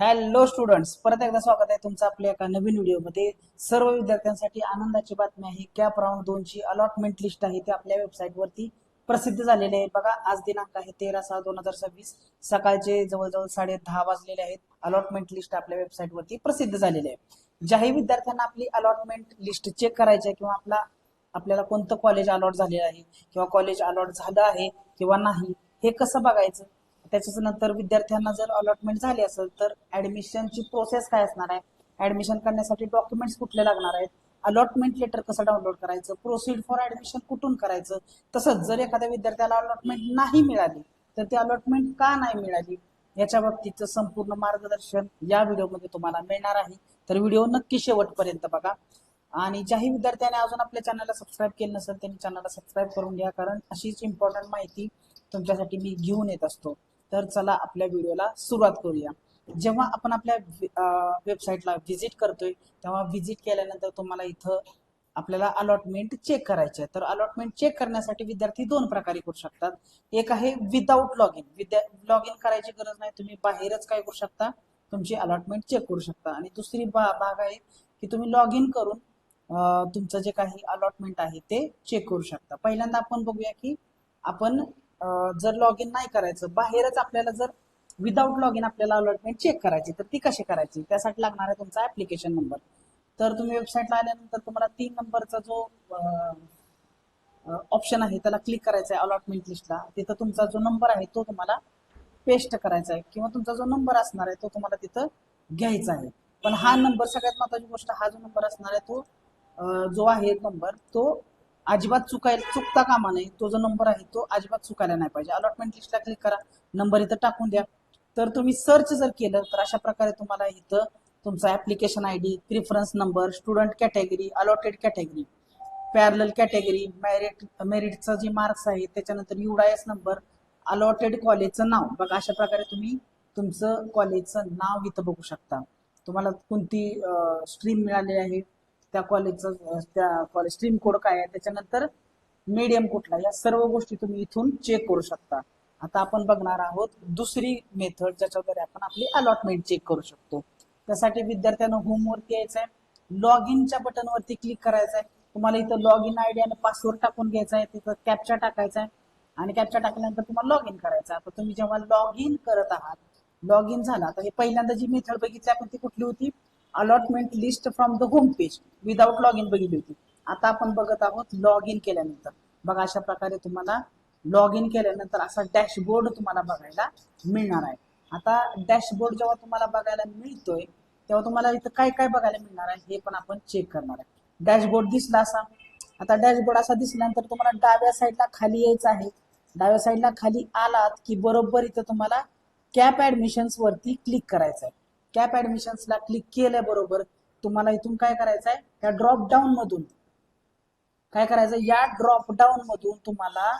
Hello students, परत एकदा स्वागत आहे तुमचं आपल्या एका नवीन व्हिडिओमध्ये. सर्व विद्यार्थ्यांसाठी आनंदाची बातमी आहे. कॅप राऊंड 2 ची अलॉटमेंट लिस्ट आहे ते आपल्या वेबसाईटवरती प्रसिद्ध झालेले आहे. बघा, आज दिनांक आहे 13/6/2026. सकाळचे जवळजवळ 10:30 वाजलेले आहेत. अलॉटमेंट लिस्ट आपल्या वेबसाईटवरती प्रसिद्ध झालेली आहे. ज्याही विद्यार्थ्यांना आपली अलॉटमेंट लिस्ट चेक करायची आहे किंवा आपल्याला कोणतं कॉलेज अलॉट झालेलं आहे किंवा कॉलेज अलॉट झालं आहे किंवा नाही, हे कसं बघायचं. त्याच्याच नंतर विद्यार्थ्यांना जर अलॉटमेंट झाली असेल तर ऍडमिशनची प्रोसेस काय असणार आहे, ऍडमिशन करण्यासाठी डॉक्युमेंट्स कुठले लागणार आहेत, अलॉटमेंट लेटर कसं डाउनलोड करायचं, प्रोसीड फॉर ऍडमिशन कुठून करायचं. तसंच जर एखाद्या विद्यार्थ्याला अलॉटमेंट नाही मिळाली तर ती अलॉटमेंट का नाही मिळाली याच्या बाबतीचं संपूर्ण मार्गदर्शन या व्हिडिओमध्ये तुम्हाला मिळणार आहे. तर व्हिडिओ नक्की शेवटपर्यंत बघा. आणि ज्याही विद्यार्थ्यांनी अजून आपल्या चॅनलला सबस्क्राईब केलं नसेल त्यांनी चॅनलला सबस्क्राईब करून घ्या, कारण अशीच इम्पॉर्टंट माहिती तुमच्यासाठी मी घेऊन येत असतो. तर चला आपल्या व्हिडिओला सुरुवात करूया. जेव्हा आपण आपल्या वेबसाईटला व्हिजिट करतोय तेव्हा व्हिजिट केल्यानंतर तुम्हाला इथं आपल्याला अलॉटमेंट चेक करायचे आहे. तर अलॉटमेंट चेक करण्यासाठी विद्यार्थी दोन प्रकारे करू शकतात. एक आहे without log in. Log in करायची गरज नाही, तुम्ही बाहेरच काय करू शकता, तुमची अलॉटमेंट चेक करू शकता. आणि दुसरी भाग आहे की तुम्ही लॉग इन करून तुमचं जे काही अलॉटमेंट आहे ते चेक करू शकता. पहिल्यांदा आपण बघूया की आपण जर लॉग इन नाही करायचं, बाहेरच आपल्याला जर विदाऊट लॉग इन आपल्याला अलॉटमेंट चेक करायची तर ती कशी करायची, त्यासाठी लागणार आहे तुमचा ऍप्लिकेशन नंबर. तर तुम्ही वेबसाईटला आल्यानंतर तुम्हाला 3 नंबरचा जो ऑप्शन आहे त्याला क्लिक करायचा आहे अलॉटमेंट लिस्टला. तिथं तुमचा जो नंबर आहे तो तुम्हाला पेस्ट करायचा आहे किंवा तुमचा जो नंबर असणार आहे तो तुम्हाला तिथं घ्यायचा आहे. पण हा नंबर, सगळ्यात महत्वाची गोष्ट, हा जो नंबर असणार आहे तो जो आहे नंबर तो अजिबात चुकता कामा नये. तो जो नंबर आहे तो अजिबात चुकायला नाही पाहिजे. अलॉटमेंट लिस्टला क्लिक करा, नंबर इथं टाकून द्या. तर तुम्ही सर्च जर केलं तर अशा प्रकारे तुम्हाला इथं तुमचा application ID, preference number, student category, allotted category, parallel category, मेरिटचा जे मार्क्स आहे, त्याच्यानंतर युडायस नंबर, अलॉटेड कॉलेजचं नाव, बघा अशा प्रकारे तुम्ही तुमचं कॉलेजचं नाव इथं बघू शकता. तुम्हाला कोणती स्ट्रीम मिळाली आहे, त्या कॉलेजचं त्या कॉलेज स्ट्रीम कोड काय आहे, त्याच्यानंतर मीडियम कुठला, या सर्व गोष्टी तुम्ही इथून चेक करू शकता. आता आपण बघणार आहोत दुसरी मेथड ज्याच्याद्वारे आपण आपली अलॉटमेंट चेक करू शकतो. त्यासाठी विद्यार्थ्यांना होमवरती यायचं आहे, लॉग इनच्या बटनवरती क्लिक करायचं आहे. तुम्हाला इथं लॉग इन आयडी आणि पासवर्ड टाकून घ्यायचा आहे, तिथं कॅप्चा टाकायचा आहे आणि कॅप्चा टाकल्यानंतर तुम्हाला लॉग इन करायचं आहे. आता तुम्ही जेव्हा लॉग इन करत आहात, लॉग इन झाला, तर हे पहिल्यांदा जी मेथड बघितली आपण ती कुठली होती, allotment list from the home page, without log in बघितली होती. आता आपण बघत आहोत लॉग इन केल्यानंतर. बघा अशा प्रकारे तुम्हाला लॉग इन केल्यानंतर असा डॅशबोर्ड तुम्हाला बघायला मिळणार आहे. आता डॅशबोर्ड जेव्हा तुम्हाला बघायला मिळतोय तेव्हा तुम्हाला इथं काय काय बघायला मिळणार आहे हे पण आपण चेक करणार आहे. डॅशबोर्ड दिसला असा. आता डॅशबोर्ड असा दिसल्यानंतर तुम्हाला डाव्या साईडला खाली यायचं आहे. डाव्या साईडला खाली आलात की बरोबर इथं तुम्हाला कॅप ऍडमिशन्स वरती क्लिक करायचं आहे. कॅप ऍडमिशन्सला क्लिक केल्याबरोबर तुम्हाला इथून काय करायचं आहे, त्या ड्रॉप डाऊन मधून काय करायचं, या ड्रॉप डाऊन मधून तुम्हाला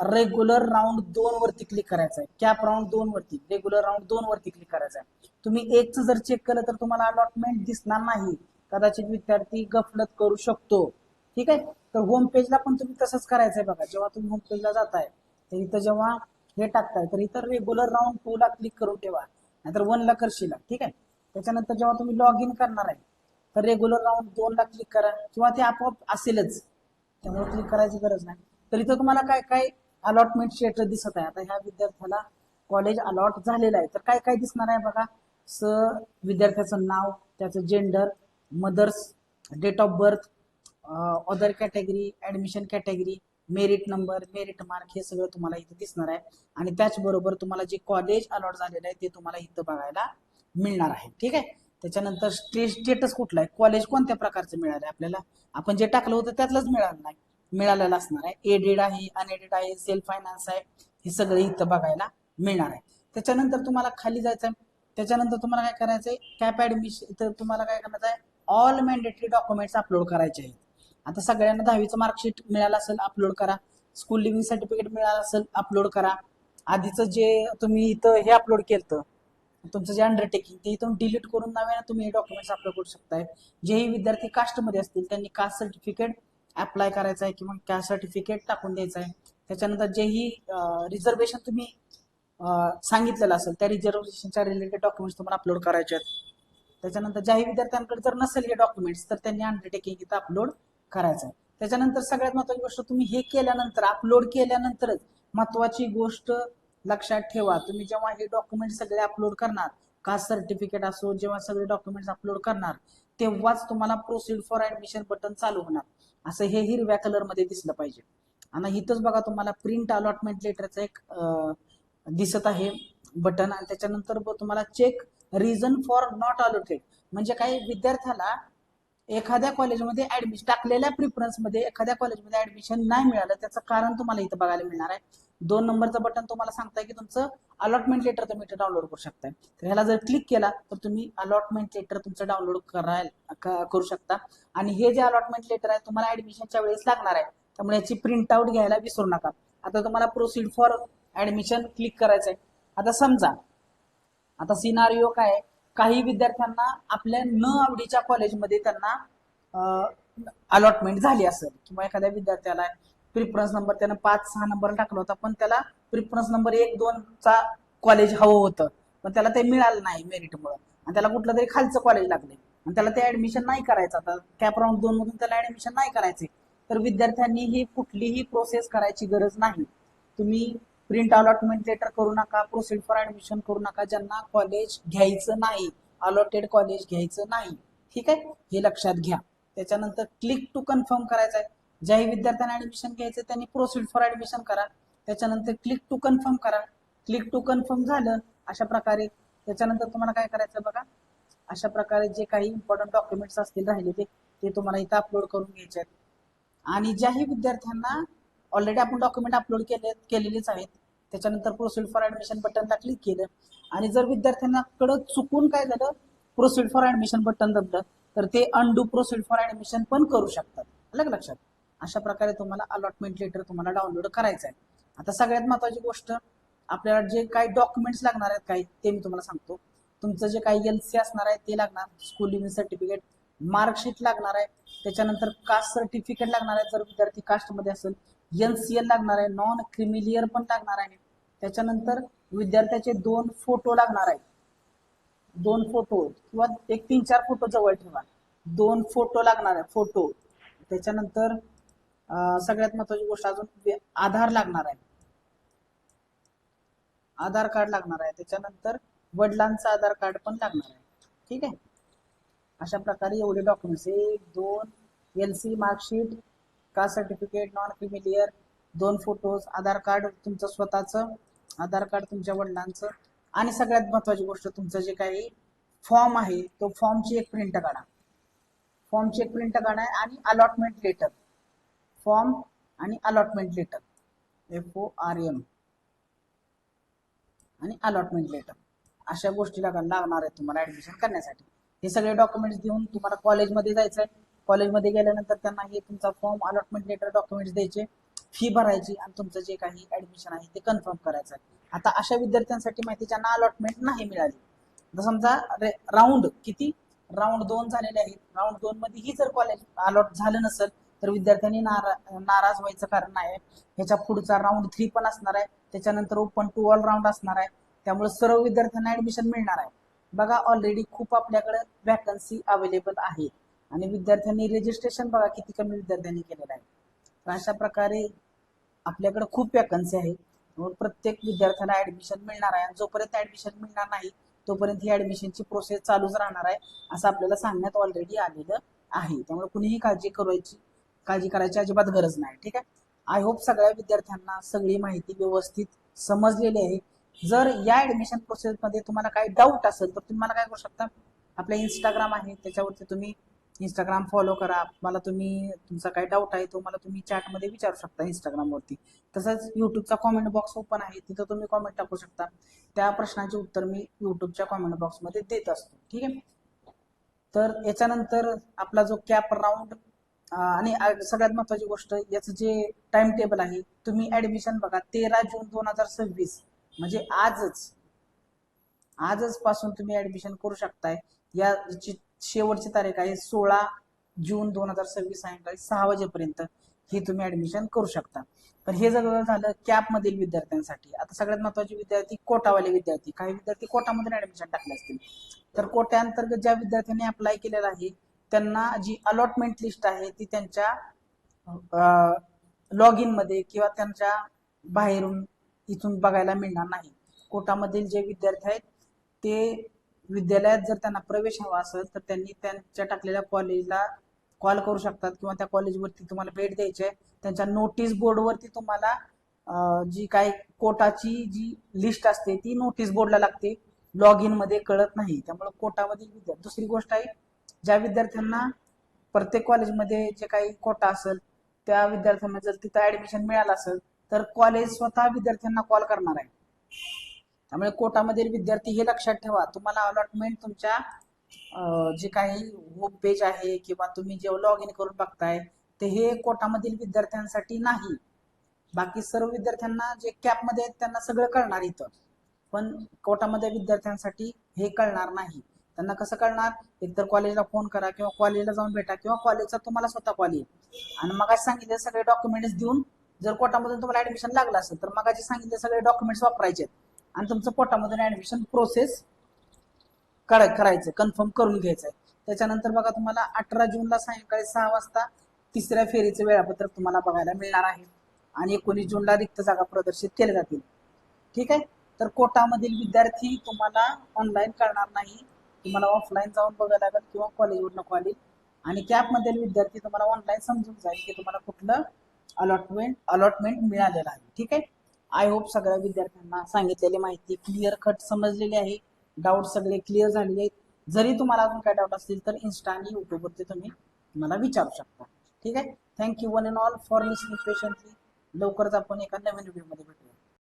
रेग्युलर राऊंड 2 वरती क्लिक करायचं आहे. कॅप राऊंड 2 वरती, रेग्युलर राऊंड 2 वरती क्लिक करायचं आहे. तुम्ही 1चं जर चेक केलं तर तुम्हाला अलॉटमेंट दिसणार नाही, कदाचित विद्यार्थी गफलत करू शकतो. ठीक आहे, तर होम पेजला पण तुम्ही तसंच करायचंय. बघा, जेव्हा तुम्ही होम पेजला जाताय तर इथं जेव्हा हे टाकताय तर इथं रेग्युलर राऊंड 2 ला क्लिक करून ठेवा, नाहीतर 1 ला करशील. ठीक आहे, त्याच्यानंतर जेव्हा तुम्ही लॉग इन करणार आहे तर रेग्युलर राऊंड 2 ला क्लिक करा किंवा ते आपोआप असेलच, त्यामुळे क्लिक करायची गरज नाही. तर इथं तुम्हाला काय काय अलॉटमेंट स्टेटस दिसत आहे. आता ह्या विद्यार्थ्याला कॉलेज अलॉट झालेलं आहे तर काय काय दिसणार आहे बघा. विद्यार्थ्याचं नाव, त्याचं gender, mother's, date of birth, other category, admission category, merit number, merit mark, हे सगळं तुम्हाला इथं दिसणार आहे. आणि त्याचबरोबर तुम्हाला जे कॉलेज अलॉट झालेलं आहे ते तुम्हाला इथं बघायला मिळणार आहे. ठीक आहे, त्याच्यानंतर स्टेटस कुठला आहे, कॉलेज कोणत्या प्रकारचं मिळालं आपल्याला, आपण जे टाकलं होतं त्यातलंच मिळालेलं असणार आहे. एडेड आहे, अनएडेड आहे, सेल्फ फायनान्स आहे, हे सगळं इथं बघायला मिळणार आहे. त्याच्यानंतर तुम्हाला खाली जायचं आहे. त्याच्यानंतर तुम्हाला काय करायचंय, कॅप ऍडमिशन, इथं तुम्हाला काय करायचं आहे, ऑल मॅन्डेटरी डॉक्युमेंट्स अपलोड करायचे आहेत. आता सगळ्यांना 10वीचं मार्कशीट मिळालं असेल, अपलोड करा. स्कूल लिव्हिंग सर्टिफिकेट मिळालं असेल, अपलोड करा. आधीचं जे तुम्ही इथं हे अपलोड केलं, तुमचं जे अंडरटेकिंग, ते इथून डिलीट करून नव्यानं तुम्ही हे डॉक्युमेंट्स अपलोड करू शकताय. जेही विद्यार्थी कास्टमध्ये असतील त्यांनी कास्ट सर्टिफिकेट अप्लाय करायचं आहे किंवा कास्ट सर्टिफिकेट टाकून द्यायचं आहे. त्याच्यानंतर जेही रिझर्वेशन तुम्ही सांगितलेलं असेल त्या रिझर्वेशनच्या रिलेटेड डॉक्युमेंट्स तुम्हाला अपलोड करायचे आहेत. त्याच्यानंतर ज्याही विद्यार्थ्यांकडे जर नसेल हे डॉक्युमेंट्स तर त्यांनी अंडरटेकिंग इथं अपलोड करायचं आहे. त्याच्यानंतर सगळ्यात महत्त्वाची गोष्ट, तुम्ही हे केल्यानंतर अपलोड केल्यानंतरच महत्त्वाची गोष्ट लक्षात ठेवा, तुम्ही जेव्हा हे डॉक्युमेंट सगळे अपलोड करणार, कास्ट सर्टिफिकेट असो, जेव्हा सगळे डॉक्युमेंट्स अपलोड करणार तेव्हाच तुम्हाला प्रोसीड फॉर ऍडमिशन बटन चालू होणार. असं हे हिरव्या कलरमध्ये दिसलं पाहिजे. आणि इथंच बघा तुम्हाला प्रिंट अलॉटमेंट लेटरचं एक दिसत आहे बटन, आणि त्याच्यानंतर तुम्हाला check reason for not allotted, म्हणजे काही विद्यार्थ्याला एखाद्या कॉलेजमध्ये ऍडमिशन टाकलेल्या प्रिफरन्समध्ये एखाद्या कॉलेजमध्ये ऍडमिशन नाही मिळालं, त्याचं कारण तुम्हाला इथं बघायला मिळणार आहे. 2 नंबरचं बटन तुम्हाला सांगताय की तुमचं अलॉटमेंट लेटर तुम्ही इथे डाउनलोड करू शकताय. तर ह्याला जर क्लिक केला तर तुम्ही अलॉटमेंट लेटर तुमचं डाउनलोड करू शकता. आणि हे जे अलॉटमेंट लेटर आहे तुम्हाला ऍडमिशनच्या वेळेस लागणार आहे, त्यामुळे याची प्रिंट आउट घ्यायला विसरू नका. आता तुम्हाला प्रोसीड फॉर ऍडमिशन क्लिक करायचं आहे. आता समजा आता सिनारिओ काय आहे, काही विद्यार्थ्यांना आपल्या न आवडीच्या कॉलेजमध्ये त्यांना अलॉटमेंट झाली असेल, किंवा एखाद्या विद्यार्थ्याला प्रिफरन्स नंबर त्यानं 5-6 नंबर टाकला होता, पण त्याला प्रिफरन्स नंबर 1-2 चा कॉलेज हवं होतं, पण त्याला ते मिळालं नाही मेरिटमुळे, आणि त्याला कुठलं तरी खालचं कॉलेज लागले आणि त्याला ते ऍडमिशन नाही करायचं, आता कॅप राऊंड 2 मधून त्याला ऍडमिशन नाही करायचे, तर विद्यार्थ्यांनी ही कुठलीही प्रोसेस करायची गरज नाही. तुम्ही प्रिंट अलॉटमेंट लेटर करू नका, प्रोसीड फॉर ऍडमिशन करू नका ज्यांना कॉलेज घ्यायचं नाही, अलॉटेड कॉलेज घ्यायचं नाही. ठीक आहे, हे लक्षात घ्या. त्याच्यानंतर क्लिक टू कन्फर्म करायचं आहे. ज्याही विद्यार्थ्यांना ऍडमिशन घ्यायचं त्यांनी प्रोसीड फॉर ऍडमिशन करा, त्याच्यानंतर क्लिक टू कन्फर्म करा. क्लिक टू कन्फर्म झालं अशा प्रकारे. त्याच्यानंतर तुम्हाला काय करायचं बघा, अशा प्रकारे जे काही इम्पॉर्टंट डॉक्युमेंट्स असतील राहिले ते तुम्हाला इथं अपलोड करून घ्यायचे आहेत. आणि ज्याही विद्यार्थ्यांना ऑलरेडी आपण डॉक्युमेंट अपलोड केलेलेच आहेत, त्याच्यानंतर प्रोसीड फॉर ऍडमिशन बटनला क्लिक केलं, आणि जर विद्यार्थ्यांकडे चुकून काय झालं, प्रोसीड फॉर ऍडमिशन बटन दबलं, तर ते अनडू प्रोसीड फॉर ऍडमिशन पण करू शकतात. अलग लक्षात. अशा प्रकारे तुम्हाला अलॉटमेंट लेटर तुम्हाला डाउनलोड करायचं आहे. आता सगळ्यात महत्वाची गोष्ट, आपल्याला जे काही डॉक्युमेंट्स लागणार आहेत काही ते मी तुम्हाला सांगतो. तुमचं जे काही LC असणार आहे ते लागणार, स्कूल लिव्हिंग सर्टिफिकेट, मार्कशीट लागणार आहे, त्याच्यानंतर कास्ट सर्टिफिकेट लागणार आहे जर विद्यार्थी कास्टमध्ये असेल, NCL लागणार आहे, नॉन क्रिमिलियर पण लागणार आहे, त्याच्यानंतर विद्यार्थ्याचे 2 फोटो लागणार आहेत, 2 फोटो किंवा 1-3-4 फोटो जवळ ठेवा, 2 फोटो लागणार आहे, फोटो. त्याच्यानंतर सगळ्यात महत्वाची गोष्ट अजून आधार लागणार आहे, आधार कार्ड लागणार आहे, त्याच्यानंतर वडिलांचं आधार कार्ड पण लागणार आहे. ठीक आहे, अशा प्रकारे एवढे documents 1-2 LC, marksheet, caste certificate, non creamy layer, 2 photos, Aadhaar card तुमचं स्वतःचं, आधार कार्ड तुमच्या वडिलांचं, आणि सगळ्यात महत्वाची गोष्ट तुमचं जे काही फॉर्म आहे तो फॉर्मची एक प्रिंट काढा, फॉर्मची एक प्रिंट काढा, आणि अलॉटमेंट लेटर, फॉर्म आणि अलॉटमेंट लेटर, FORM आणि अलॉटमेंट लेटर, अशा गोष्टी लागणार आहेत तुम्हाला ऍडमिशन करण्यासाठी. हे सगळे डॉक्युमेंट्स देऊन तुम्हाला कॉलेजमध्ये जायचं आहे. कॉलेजमध्ये गेल्यानंतर त्यांना हे तुमचा फॉर्म, अलॉटमेंट लेटर, डॉक्युमेंट्स द्यायचे, फी भरायची, आणि तुमचं जे काही ऍडमिशन आहे ते कन्फर्म करायचं आहे. आता अशा विद्यार्थ्यांसाठी माहिती ज्यांना अलॉटमेंट नाही मिळाली, तर समजा राऊंड किती, राऊंड 2 झालेले आहेत, राऊंड 2 मध्येही जर कॉलेज अलॉट झालं नसेल तर विद्यार्थ्यांनी नाराज व्हायचं कारण नाही. ह्याच्या पुढचा राऊंड 3 पण असणार आहे, त्याच्यानंतर ओपन टू ऑल राऊंड असणार आहे, त्यामुळे सर्व विद्यार्थ्यांना ऍडमिशन मिळणार आहे. बघा ऑलरेडी खूप आपल्याकडे वॅकन्सी अवेलेबल आहे, आणि विद्यार्थ्यांनी रजिस्ट्रेशन बघा किती कमी विद्यार्थ्यांनी केलेलं आहे. तर अशा प्रकारे आपल्याकडे खूप वॅकन्सी आहे, प्रत्येक विद्यार्थ्याला ऍडमिशन मिळणार आहे, आणि जोपर्यंत ऍडमिशन मिळणार नाही तोपर्यंत ही ऍडमिशनची प्रोसेस चालूच राहणार आहे असं आपल्याला सांगण्यात ऑलरेडी आलेलं आहे. त्यामुळे कुणीही काळजी करायची अजिबात गरज नाही. ठीक आहे, आय होप सगळ्या विद्यार्थ्यांना सगळी माहिती व्यवस्थित समजलेली आहे. जर या ऍडमिशन प्रोसेसमध्ये तुम्हाला काही डाऊट असेल तर तुम्ही मला काय करू शकता, आपलं इंस्टाग्राम आहे त्याच्यावरती तुम्ही इंस्टाग्राम फॉलो करा, मला तुम्ही तुमचा काय डाऊट आहे तो मला तुम्ही चॅटमध्ये विचारू शकता इंस्टाग्रामवरती. तसंच युट्यूबचा कॉमेंट बॉक्स ओपन आहे, तिथं तुम्ही कॉमेंट टाकू शकता, त्या प्रश्नाचे उत्तर मी युट्यूबच्या कॉमेंट बॉक्समध्ये देत असतो. ठीक आहे, तर याच्यानंतर आपला जो कॅप राऊंड, आणि सगळ्यात महत्वाची गोष्ट याचं जे टाइम टेबल आहे, तुम्ही ऍडमिशन बघा 13 जून 2026, म्हणजे आजच पासून तुम्ही ऍडमिशन करू शकताय. याची शेवटची तारीख आहे 16 जून 2026 सायंकाळी 6 वाजेपर्यंत. ही तुम्ही ऍडमिशन करू शकता. पण हे सगळं झालं कॅपमधील विद्यार्थ्यांसाठी. आता सगळ्यात महत्वाचे विद्यार्थी कोटावाले विद्यार्थी. काही विद्यार्थी कोटामधून ऍडमिशन टाकले असतील, तर कोट्याअंतर्गत ज्या विद्यार्थ्यांनी अप्लाय केलेलं आहे त्यांना जी अलॉटमेंट लिस्ट आहे ती त्यांच्या लॉग इन मध्ये किंवा त्यांच्या बाहेरून इथून बघायला मिळणार नाही. कोटामधील जे विद्यार्थी आहेत ते विद्यालयात जर त्यांना प्रवेश हवा असेल तर त्यांनी त्यांच्या टाकलेल्या कॉलेजला कॉल करू शकतात किंवा त्या कॉलेजवरती तुम्हाला भेट द्यायची आहे. त्यांच्या नोटीस बोर्डवरती तुम्हाला जी काही कोटाची जी लिस्ट असते ती नोटीस बोर्डला लागते, लॉग इन मध्ये कळत नाही. त्यामुळे कोटामधील विद्यार्थी. दुसरी गोष्ट आहे, ज्या विद्यार्थ्यांना प्रत्येक कॉलेजमध्ये जे काही कोटा असेल त्या विद्यार्थ्यांना जर तिथं ऍडमिशन मिळालं असेल तर कॉलेज स्वतः विद्यार्थ्यांना कॉल करणार आहे. त्यामुळे कोटामधील विद्यार्थी हे लक्षात ठेवा, तुम्हाला अलॉटमेंट तुमच्या जे काही होम पेज आहे किंवा तुम्ही जे लॉग इन करून बघताय ते हे कोटामधील विद्यार्थ्यांसाठी नाही. बाकी सर्व विद्यार्थ्यांना जे कॅपमध्ये आहेत त्यांना सगळं कळणार इथं, पण कोटामध्ये विद्यार्थ्यांसाठी हे कळणार नाही. त्यांना कसं कळणार? एकतर कॉलेजला फोन करा किंवा कॉलेजला जाऊन भेटा किंवा कॉलेजचा तुम्हाला स्वतः कॉल येईल आणि मग सांगितले सगळे डॉक्युमेंट्स देऊन जर कोटामधून तुम्हाला ऍडमिशन लागलं असेल तर मग सांगितले सगळे डॉक्युमेंट्स वापरायचे आणि तुमचं कोटामधून ऍडमिशन प्रोसेस करायचं, कन्फर्म करून घ्यायचंय. त्याच्यानंतर बघा तुम्हाला 18 जूनला सायंकाळी 6 वाजता तिसऱ्या फेरीचं वेळापत्रक तुम्हाला बघायला मिळणार आहे आणि 19 जूनला रिक्त जागा प्रदर्शित केल्या जातील. ठीक आहे. तर कोटामधील विद्यार्थी तुम्हाला ऑनलाईन करणार नाही, तुम्हाला ऑफलाईन जाऊन बघायला लागेल किंवा कॉलेजवरनं कॉल येईल. आणि कॅपमधील विद्यार्थी तुम्हाला ऑनलाईन समजून जाईल की तुम्हाला कुठलं अलॉटमेंट मिळालेलं आहे. ठीक आहे. आय होप सगळ्या विद्यार्थ्यांना सांगितलेली माहिती क्लिअर कट समजलेली आहे, डाऊट सगळे क्लिअर झालेले आहेत. जरी तुम्हाला अजून काय डाऊट असतील तर इन्स्टा आणि युट्यूबवरती तुम्ही मला विचारू शकता. ठीक आहे. Thank you one and all for listening patiently. लवकरच आपण एका नवीन व्हिडिओमध्ये भेटूया.